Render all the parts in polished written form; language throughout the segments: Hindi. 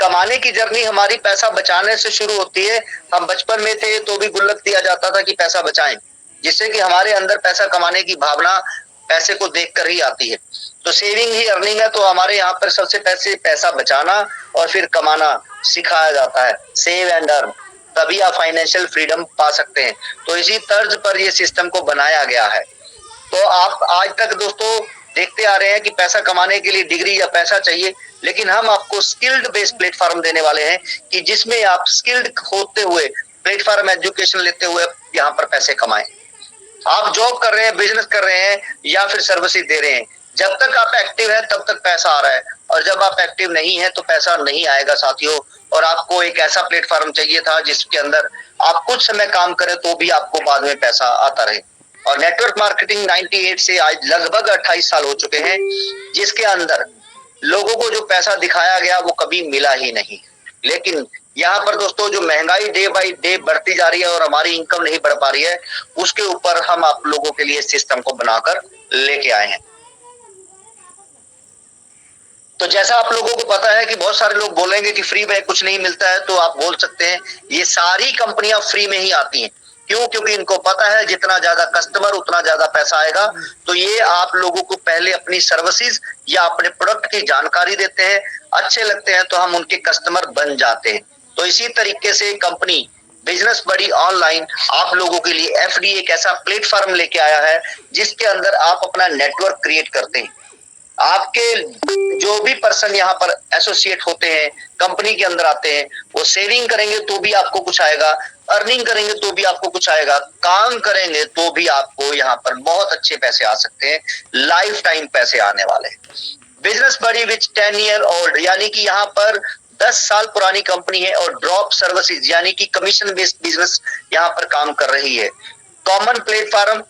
कमाने की जर्नी हमारी पैसा बचाने से शुरू होती है। हम बचपन में थे तो भी गुल्लक दिया जाता था कि पैसा बचाएं, जिससे कि हमारे अंदर पैसा कमाने की भावना पैसे को देखकर ही आती है। तो सेविंग ही अर्निंग है। तो हमारे यहाँ पर सबसे पहले पैसा बचाना और फिर कमाना सिखाया जाता है। सेव एंड अर्न, तभी आप फाइनेंशियल फ्रीडम पा सकते हैं। तो इसी तर्ज पर ये सिस्टम को बनाया गया है। तो आप आज तक दोस्तों देखते आ रहे हैं कि पैसा कमाने के लिए डिग्री या पैसा चाहिए, लेकिन हम आपको स्किल्ड बेस्ड प्लेटफॉर्म देने वाले हैं कि जिसमें आप स्किल्ड होते हुए प्लेटफॉर्म एजुकेशन लेते हुए यहाँ पर पैसे कमाएं। आप जॉब कर रहे हैं, बिजनेस कर रहे हैं या फिर सर्विसेज दे रहे हैं, जब तक आप एक्टिव है तब तक पैसा आ रहा है, और जब आप एक्टिव नहीं है तो पैसा नहीं आएगा साथियों। और आपको एक ऐसा प्लेटफॉर्म चाहिए था जिसके अंदर आप कुछ समय काम करें तो भी आपको बाद में पैसा आता रहे। और नेटवर्क मार्केटिंग 98 से आज लगभग 28 साल हो चुके हैं, जिसके अंदर लोगों को जो पैसा दिखाया गया वो कभी मिला ही नहीं। लेकिन यहाँ पर दोस्तों जो महंगाई डे बाई डे बढ़ती जा रही है और हमारी इनकम नहीं बढ़ पा रही है, उसके ऊपर हम आप लोगों के लिए सिस्टम को बनाकर लेके आए हैं। तो जैसा आप लोगों को पता है कि बहुत सारे लोग बोलेंगे कि फ्री में कुछ नहीं मिलता है, तो आप बोल सकते हैं ये सारी कंपनियां फ्री में ही आती हैं। क्यों? क्योंकि इनको पता है जितना ज्यादा कस्टमर उतना ज्यादा पैसा आएगा। तो ये आप लोगों को पहले अपनी सर्विसेज या अपने प्रोडक्ट की जानकारी देते हैं, अच्छे लगते हैं तो हम उनके कस्टमर बन जाते हैं। तो इसी तरीके से कंपनी बिजनेस बड़ी ऑनलाइन आप लोगों के लिए एफडी एक ऐसा प्लेटफॉर्म लेके आया है जिसके अंदर आप अपना नेटवर्क क्रिएट करते हैं। आपके जो भी पर्सन यहाँ पर एसोसिएट होते हैं, कंपनी के अंदर आते हैं, वो सेविंग करेंगे तो भी आपको कुछ आएगा, अर्निंग करेंगे तो भी आपको कुछ आएगा, काम करेंगे तो भी आपको यहाँ पर बहुत अच्छे पैसे आ सकते हैं, लाइफ टाइम पैसे आने वाले हैं। बिजनेस बड़ी विच 10 ईयर ओल्ड, यानी कि यहाँ पर 10 साल पुरानी कंपनी है और ड्रॉप सर्विसेज यानी कि कमीशन बेस्ड बिजनेस यहाँ पर काम कर रही है। Common platform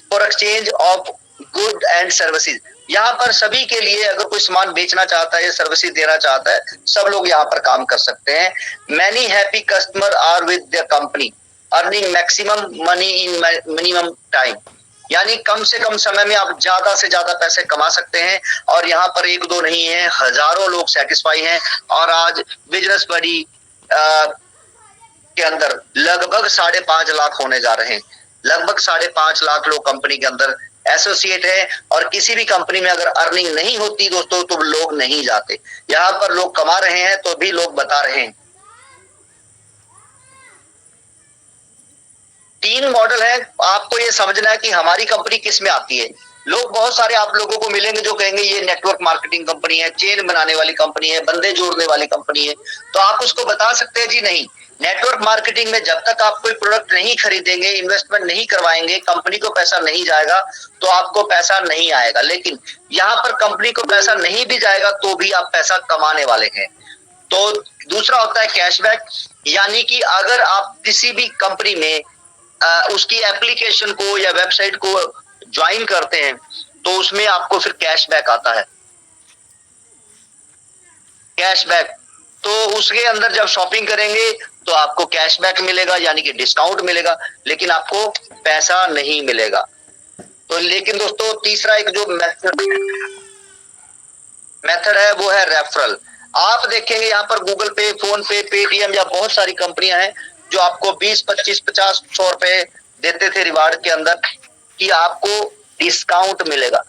for exchange of good and services, यहाँ पर सभी के लिए अगर कोई सामान बेचना चाहता है, सर्विसेज देना चाहता है, सब लोग यहाँ पर काम कर सकते हैं। Many happy customer are with the company earning maximum money in minimum time, यानी कम से कम समय में आप ज्यादा से ज्यादा पैसे कमा सकते हैं। और यहाँ पर एक दो नहीं है, हजारों लोग सेटिस्फाई हैं। और आज बिजनेस बड़ी के अंदर लगभग 5.5 लाख होने जा रहे हैं। लगभग 5.5 लाख लोग कंपनी के अंदर एसोसिएट है। और किसी भी कंपनी में अगर अर्निंग नहीं होती दोस्तों तो लोग नहीं जाते। यहाँ पर लोग कमा रहे हैं तो भी लोग बता रहे हैं। 3 मॉडल है, आपको ये समझना है कि हमारी कंपनी किस में आती है। लोग बहुत सारे आप लोगों को मिलेंगे जो कहेंगे ये नेटवर्क मार्केटिंग कंपनी है, चेन बनाने वाली कंपनी है, बंदे जोड़ने वाली कंपनी है। तो आप उसको बता सकते हैं जी नहीं, नेटवर्क मार्केटिंग में जब तक आप कोई प्रोडक्ट नहीं खरीदेंगे, इन्वेस्टमेंट नहीं करवाएंगे, कंपनी को पैसा नहीं जाएगा तो आपको पैसा नहीं आएगा। लेकिन यहाँ पर कंपनी को पैसा नहीं भी जाएगा तो भी आप पैसा कमाने वाले हैं। तो दूसरा होता है कैशबैक, यानी कि अगर आप किसी भी कंपनी में उसकी एप्लीकेशन को या वेबसाइट को ज्वाइन करते हैं तो उसमें आपको फिर कैशबैक आता है। कैशबैक तो उसके अंदर जब शॉपिंग करेंगे तो आपको कैशबैक मिलेगा, यानी कि डिस्काउंट मिलेगा, लेकिन आपको पैसा नहीं मिलेगा। तो लेकिन दोस्तों तीसरा एक जो मेथड है वो है रेफरल। आप देखेंगे यहाँ पर गूगल पे, फोन पे, पेटीएम या बहुत सारी कंपनियां हैं जो आपको 20, 25, 50, 100 रुपए देते थे रिवार्ड के अंदर कि आपको डिस्काउंट मिलेगा।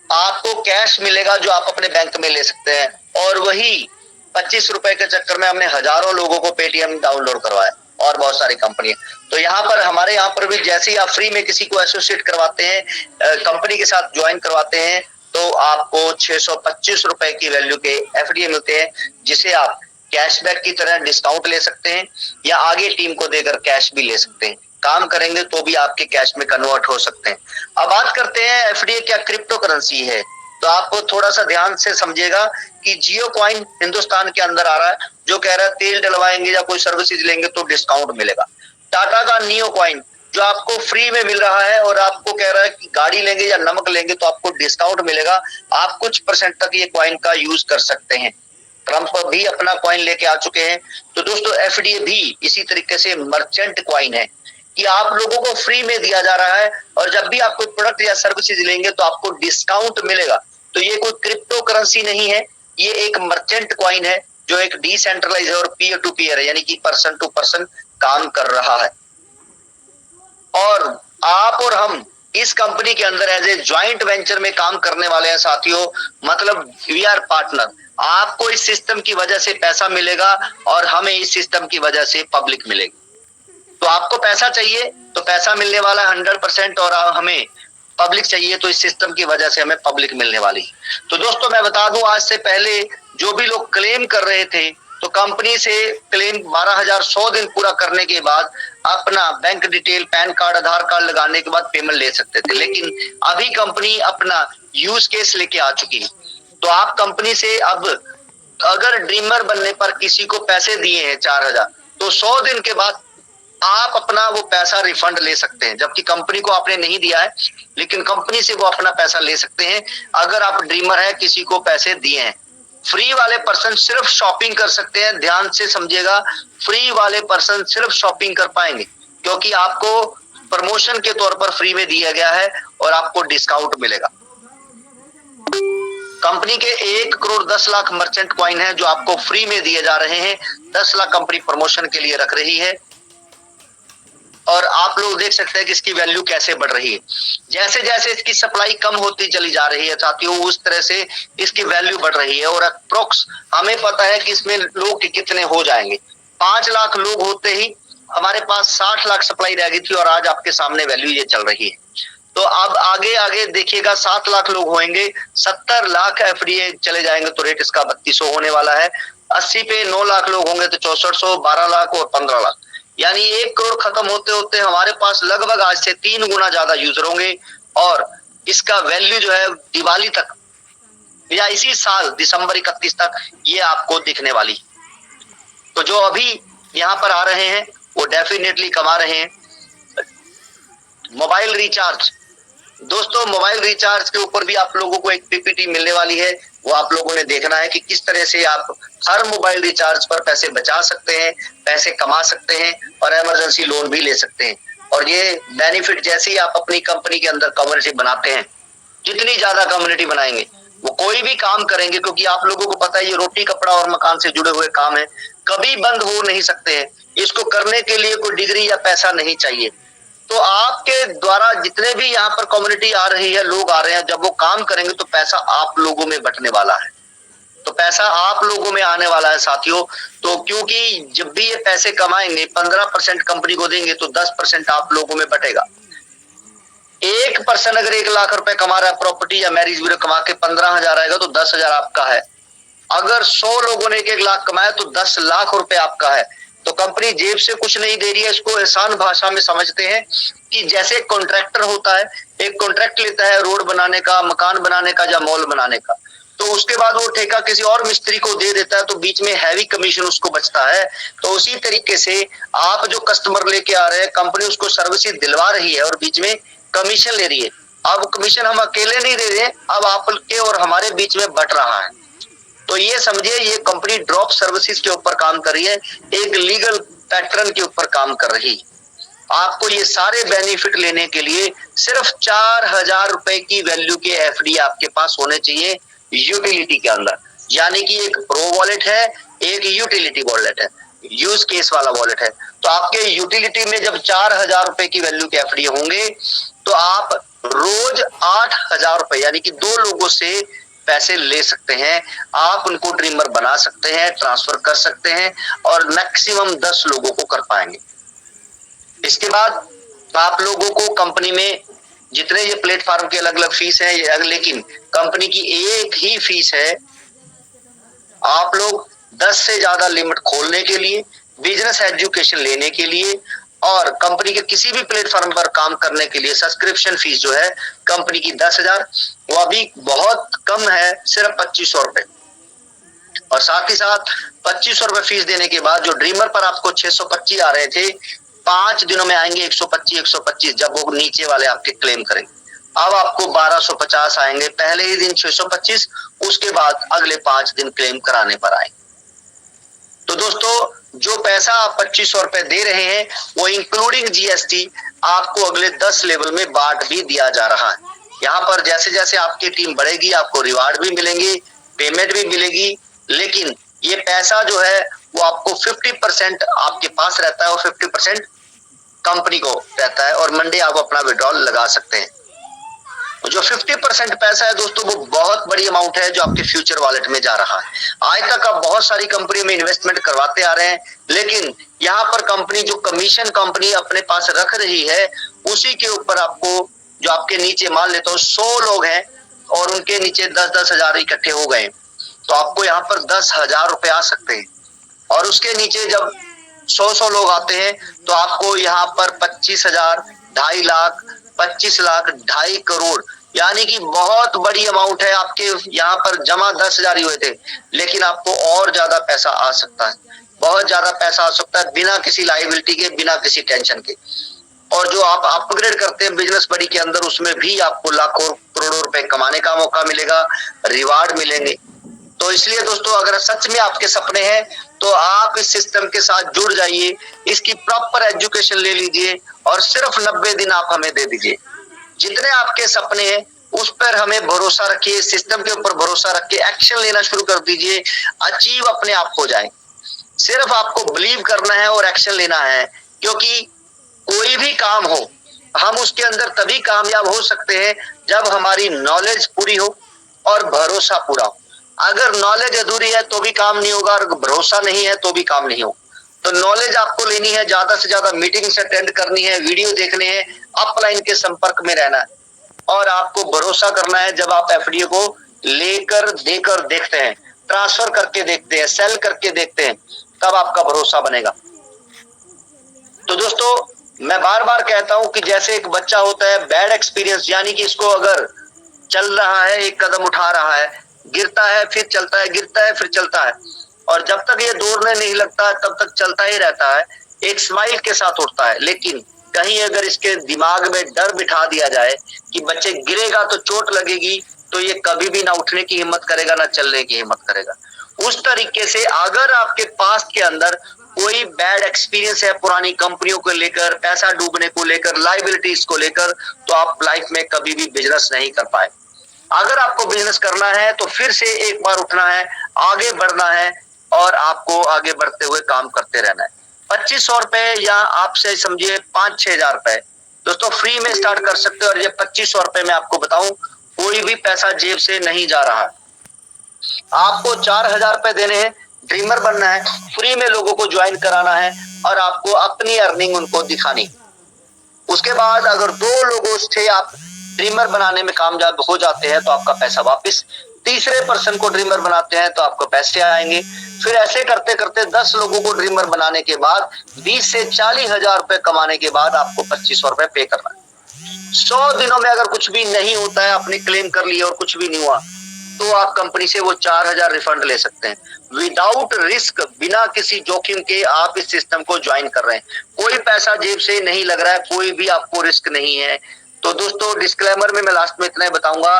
आपको कैश मिलेगा जो आप अपने बैंक में ले सकते हैं। और वही 25 रुपए के चक्कर में हमने हजारों लोगों को पेटीएम डाउनलोड करवाया और बहुत सारी कंपनी। तो यहाँ पर हमारे यहाँ पर भी जैसे ही आप फ्री में किसी को एसोसिएट करवाते हैं, कंपनी के साथ ज्वाइन करवाते हैं, तो आपको 625 रुपए की वैल्यू के एफडीए मिलते हैं, जिसे आप कैशबैक की तरह डिस्काउंट ले सकते हैं या आगे टीम को देकर कैश भी ले सकते हैं। काम करेंगे तो भी आपके कैश में कन्वर्ट हो सकते हैं। अब बात करते हैं एफडीए क्या क्रिप्टो करेंसी है। तो आप थोड़ा सा ध्यान से समझिएगा कि जियो कॉइन हिंदुस्तान के अंदर आ रहा है, जो कह रहा है तेल डलवाएंगे या कोई सर्विसेज लेंगे तो डिस्काउंट मिलेगा। टाटा का नियो कॉइन जो आपको फ्री में मिल रहा है और आपको कह रहा है कि गाड़ी लेंगे या नमक लेंगे तो आपको डिस्काउंट मिलेगा, आप कुछ परसेंट तक ये कॉइन का यूज कर सकते हैं। ट्रंप भी अपना कॉइन लेके आ चुके हैं। तो दोस्तों एफडीए भी इसी तरीके से मर्चेंट कॉइन है कि आप लोगों को फ्री में दिया जा रहा है और जब भी आप कोई प्रोडक्ट या सर्विसेज लेंगे तो आपको डिस्काउंट मिलेगा। तो ये कोई क्रिप्टो करेंसी नहीं है, ये एक मर्चेंट कॉइन है जो एक डिसेंट्रलाइज है और पीयर टू पीयर है, यानी कि पर्सन टू पर्सन काम कर रहा है। और आप और हम इस कंपनी के अंदर एज ए ज्वाइंट वेंचर में काम करने वाले हैं साथियों, मतलब वी आर पार्टनर। आपको इस सिस्टम की वजह से पैसा मिलेगा और हमें इस सिस्टम की वजह से पब्लिक मिलेगी। तो आपको पैसा चाहिए तो पैसा मिलने वाला 100%, और हमें पब्लिक चाहिए तो इस सिस्टम की वजह से हमें पब्लिक मिलने वाली। तो दोस्तों मैं बता दूं, आज से पहले जो भी लोग क्लेम कर रहे थे तो कंपनी से क्लेम 12,100 दिन पूरा करने के बाद अपना बैंक डिटेल, पैन कार्ड, आधार कार्ड लगाने के बाद पेमेंट ले सकते थे, लेकिन अभी कंपनी अपना यूज केस लेके आ चुकी है। तो आप कंपनी से अब अगर ड्रीमर बनने पर किसी को पैसे दिए हैं 4,000, तो 100 दिन के बाद आप अपना वो पैसा रिफंड ले सकते हैं, जबकि कंपनी को आपने नहीं दिया है, लेकिन कंपनी से वो अपना पैसा ले सकते हैं अगर आप ड्रीमर है, किसी को पैसे दिए हैं। फ्री वाले पर्सन सिर्फ शॉपिंग कर सकते हैं, ध्यान से समझिएगा, फ्री वाले पर्सन सिर्फ शॉपिंग कर पाएंगे, क्योंकि आपको प्रमोशन के तौर पर फ्री में दिया गया है और आपको डिस्काउंट मिलेगा। कंपनी के 1,10,00,000 मर्चेंट कॉइन है जो आपको फ्री में दिए जा रहे हैं, 10 लाख कंपनी प्रमोशन के लिए रख रही है। और आप लोग देख सकते हैं कि इसकी वैल्यू कैसे बढ़ रही है। जैसे जैसे इसकी सप्लाई कम होती चली जा रही है साथियों, उस तरह से इसकी वैल्यू बढ़ रही है। और अप्रोक्स हमें पता है कि इसमें लोग कितने हो जाएंगे। 5 लाख लोग होते ही हमारे पास 60 लाख सप्लाई रह गई थी, और आज आपके सामने वैल्यू ये चल रही है। तो अब आगे आगे देखिएगा, 7 लाख लोग होंगे, 70 लाख एफडीए चले जाएंगे तो रेट इसका 3200 होने वाला है। 80 पे 9 लाख लोग होंगे तो 6400, 12 लाख और 15 लाख, यानी 1 करोड़ खत्म होते होते हमारे पास लगभग आज से 3 गुना ज्यादा यूजर होंगे। और इसका वैल्यू जो है दिवाली तक या इसी साल दिसंबर 31 तक ये आपको दिखने वाली। तो जो अभी यहाँ पर आ रहे हैं वो डेफिनेटली कमा रहे हैं। मोबाइल रिचार्ज, दोस्तों मोबाइल रिचार्ज के ऊपर भी आप लोगों को एक पीपीटी मिलने वाली है, वो आप लोगों ने देखना है कि किस तरह से आप हर मोबाइल रिचार्ज पर पैसे बचा सकते हैं, पैसे कमा सकते हैं और इमरजेंसी लोन भी ले सकते हैं। और ये बेनिफिट जैसे ही आप अपनी कंपनी के अंदर कम्युनिटी बनाते हैं, जितनी ज्यादा कम्युनिटी बनाएंगे वो कोई भी काम करेंगे, क्योंकि आप लोगों को पता है ये रोटी कपड़ा और मकान से जुड़े हुए काम है, कभी बंद हो नहीं सकते हैं। इसको करने के लिए कोई डिग्री या पैसा नहीं चाहिए। तो आपके द्वारा जितने भी यहाँ पर कम्युनिटी आ रही है, लोग आ रहे हैं, जब वो काम करेंगे तो पैसा आप लोगों में बंटने वाला है, तो पैसा आप लोगों में आने वाला है साथियों। तो क्योंकि जब भी ये पैसे कमाएंगे 15% कंपनी को देंगे तो 10% आप लोगों में बटेगा। एक पर्सन अगर 1 लाख रुपए कमा रहा है प्रॉपर्टी या मैरिज ब्यूरो कमा के 15,000 आएगा तो 10,000 आपका है। अगर 100 लोगों ने 1 लाख कमाया तो 10 लाख रुपए आपका है। तो कंपनी जेब से कुछ नहीं दे रही है। इसको आसान भाषा में समझते हैं कि जैसे एक कॉन्ट्रैक्टर होता है, एक कॉन्ट्रैक्ट लेता है रोड बनाने का, मकान बनाने का या मॉल बनाने का, तो उसके बाद वो ठेका किसी और मिस्त्री को दे देता है, तो बीच में हैवी कमीशन उसको बचता है। तो उसी तरीके से आप जो कस्टमर लेके आ रहे हैं, कंपनी उसको सर्विस दिलवा रही है और बीच में कमीशन ले रही है। अब कमीशन हम अकेले नहीं दे रहे, अब आपके और हमारे बीच में बट रहा है। तो ये समझिए ये कंपनी ड्रॉप सर्विसेज के ऊपर काम कर रही है, एक लीगल पैटर्न के ऊपर काम कर रही है। आपको ये सारे बेनिफिट लेने के लिए सिर्फ 4,000 रुपए की वैल्यू के एफडी आपके पास होने चाहिए यूटिलिटी के अंदर। यानी कि एक प्रो वॉलेट है, एक यूटिलिटी वॉलेट है, यूज केस वाला वॉलेट है। तो आपके यूटिलिटी में जब 4,000 रुपए की वैल्यू के एफडी होंगे तो आप रोज 8,000 रुपए यानी कि 2 लोगों से पैसे ले सकते हैं। आप उनको ड्रीमर बना सकते हैं, ट्रांसफर कर सकते हैं और मैक्सिमम 10 लोगों को कर पाएंगे। इसके बाद आप लोगों को कंपनी में जितने ये प्लेटफॉर्म के अलग अलग फीस है, लेकिन कंपनी की एक ही फीस है। आप लोग 10 से ज्यादा लिमिट खोलने के लिए, बिजनेस एजुकेशन लेने के लिए और कंपनी के किसी भी प्लेटफॉर्म पर काम करने के लिए सब्सक्रिप्शन फीस जो है कंपनी की 10,000, वो अभी बहुत कम है, सिर्फ 2,500 रुपए। और साथ ही साथ 2,500 रुपए फीस देने के बाद जो ड्रीमर पर आपको 625 आ रहे थे, 5 दिनों में आएंगे 125 जब वो नीचे वाले आपके क्लेम करेंगे। अब आपको 1,250 आएंगे, पहले ही दिन 625, उसके बाद अगले 5 दिन क्लेम कराने पर आएंगे। तो दोस्तों जो पैसा आप 2,500 रुपए दे रहे हैं वो इंक्लूडिंग जीएसटी आपको अगले 10 लेवल में बांट भी दिया जा रहा है। यहाँ पर जैसे जैसे आपकी टीम बढ़ेगी आपको रिवार्ड भी मिलेंगे, पेमेंट भी मिलेगी, लेकिन ये पैसा जो है वो आपको 50% आपके पास रहता है और 50% कंपनी को रहता है, और मंडे आप अपना विड्रॉल लगा सकते हैं। जो 50% पैसा है दोस्तों वो बहुत बड़ी अमाउंट है जो आपके फ्यूचर वॉलेट में जा रहा है। आज तक आप बहुत सारी कंपनी में इन्वेस्टमेंट करवाते आ रहे हैं, लेकिन यहाँ पर कंपनी जो कमीशन कंपनी अपने पास रख रही है उसी के ऊपर आपको, जो आपके नीचे मान लेता हूँ 100 लोग हैं और उनके नीचे 10-10 हजार इकट्ठे हो गए, तो आपको यहाँ पर 10,000 रुपए आ सकते हैं। और उसके नीचे जब 100 लोग आते हैं तो आपको यहाँ पर 25,000, 2.5 लाख, 25 लाख, 2.5 करोड़, यानी कि बहुत बड़ी अमाउंट है। आपके यहाँ पर जमा 10,000 ही हुए थे, लेकिन आपको और ज्यादा पैसा आ सकता है, बहुत ज्यादा पैसा आ सकता है बिना किसी लायबिलिटी के, बिना किसी टेंशन के। और जो आप अपग्रेड करते हैं बिजनेस बड़ी के अंदर, उसमें भी आपको लाखों करोड़ों रुपए कमाने का मौका मिलेगा, रिवार्ड मिलेंगे। तो इसलिए दोस्तों अगर सच में आपके सपने हैं तो आप इस सिस्टम के साथ जुड़ जाइए, इसकी प्रॉपर एजुकेशन ले लीजिए और सिर्फ 90 दिन आप हमें दे दीजिए। जितने आपके सपने हैं उस पर हमें भरोसा रखिए, सिस्टम के ऊपर भरोसा रख के एक्शन लेना शुरू कर दीजिए, अचीव अपने आप हो जाए। सिर्फ आपको बिलीव करना है और एक्शन लेना है, क्योंकि कोई भी काम हो हम उसके अंदर तभी कामयाब हो सकते हैं जब हमारी नॉलेज पूरी हो और भरोसा पूरा हो। अगर नॉलेज अधूरी है तो भी काम नहीं होगा, और भरोसा नहीं है तो भी काम नहीं होगा। तो नॉलेज आपको लेनी है, ज्यादा से ज्यादा मीटिंग्स अटेंड करनी है, वीडियो देखने हैं, अपलाइन के संपर्क में रहना है, और आपको भरोसा करना है। जब आप एफडीओ को लेकर देकर देखते हैं, ट्रांसफर करके देखते हैं, सेल करके देखते हैं, तब आपका भरोसा बनेगा। तो दोस्तों मैं बार बार कहता हूं कि जैसे एक बच्चा होता है, बैड एक्सपीरियंस, यानी कि इसको अगर चल रहा है, एक कदम उठा रहा है, गिरता है फिर चलता है, गिरता है फिर चलता है, और जब तक ये दौड़ने नहीं लगता तब तक चलता ही रहता है, एक स्माइल के साथ उठता है। लेकिन कहीं अगर इसके दिमाग में डर बिठा दिया जाए कि बच्चे गिरेगा तो चोट लगेगी, तो ये कभी भी ना उठने की हिम्मत करेगा, ना चलने की हिम्मत करेगा। उस तरीके से अगर आपके पास्ट के अंदर कोई बैड एक्सपीरियंस है पुरानी कंपनियों को लेकर, पैसा डूबने को लेकर, लाइबिलिटीज को लेकर, तो आप लाइफ में कभी भी बिजनेस नहीं कर पाए। अगर आपको बिजनेस करना है तो फिर से एक बार उठना है, आगे बढ़ना है, और आपको आगे बढ़ते हुए काम करते रहना है। 2500 रुपए या आपसे समझिए 5-6 हजार रुपए दोस्तों फ्री में स्टार्ट कर सकते हो। और ये 2500 रुपए में आपको बताऊं, कोई भी पैसा जेब से नहीं जा रहा है। आपको 4,000 रुपए देने हैं, ड्रीमर बनना है, फ्री में लोगों को ज्वाइन कराना है, और आपको अपनी अर्निंग उनको दिखानी। उसके बाद अगर 2 लोगों से आप ड्रीमर बनाने में कामयाब हो जाते हैं तो आपका पैसा वापस, तीसरे पर्सन को ड्रीमर बनाते हैं तो आपको पैसे आएंगे। फिर ऐसे करते करते 10 लोगों को ड्रीमर बनाने के बाद 20 से 40 हजार रुपए कमाने के बाद आपको 2500 रुपए पे करना है। 100 दिनों में अगर कुछ भी नहीं होता है, आपने क्लेम कर लिया और कुछ भी नहीं हुआ, तो आप कंपनी से वो 4,000 रिफंड ले सकते हैं विदाउट रिस्क, बिना किसी जोखिम के। आप इस सिस्टम को ज्वाइन कर रहे हैं, कोई पैसा जेब से नहीं लग रहा है, कोई भी आपको रिस्क नहीं है। तो दोस्तों डिस्क्लेमर में मैं लास्ट में इतना ही बताऊंगा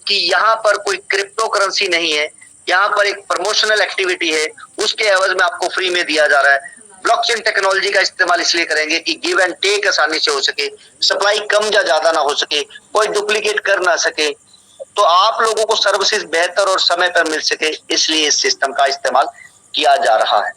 कि यहाँ पर कोई क्रिप्टो करेंसी नहीं है, यहाँ पर एक प्रमोशनल एक्टिविटी है, उसके एवज में आपको फ्री में दिया जा रहा है। ब्लॉकचेन टेक्नोलॉजी का इस्तेमाल इसलिए करेंगे कि गिव एंड टेक आसानी से हो सके, सप्लाई कम या ज्यादा ना हो सके, कोई डुप्लीकेट कर ना सके, तो आप लोगों को सर्विसेज बेहतर और समय पर मिल सके, इसलिए इस सिस्टम का इस्तेमाल किया जा रहा है।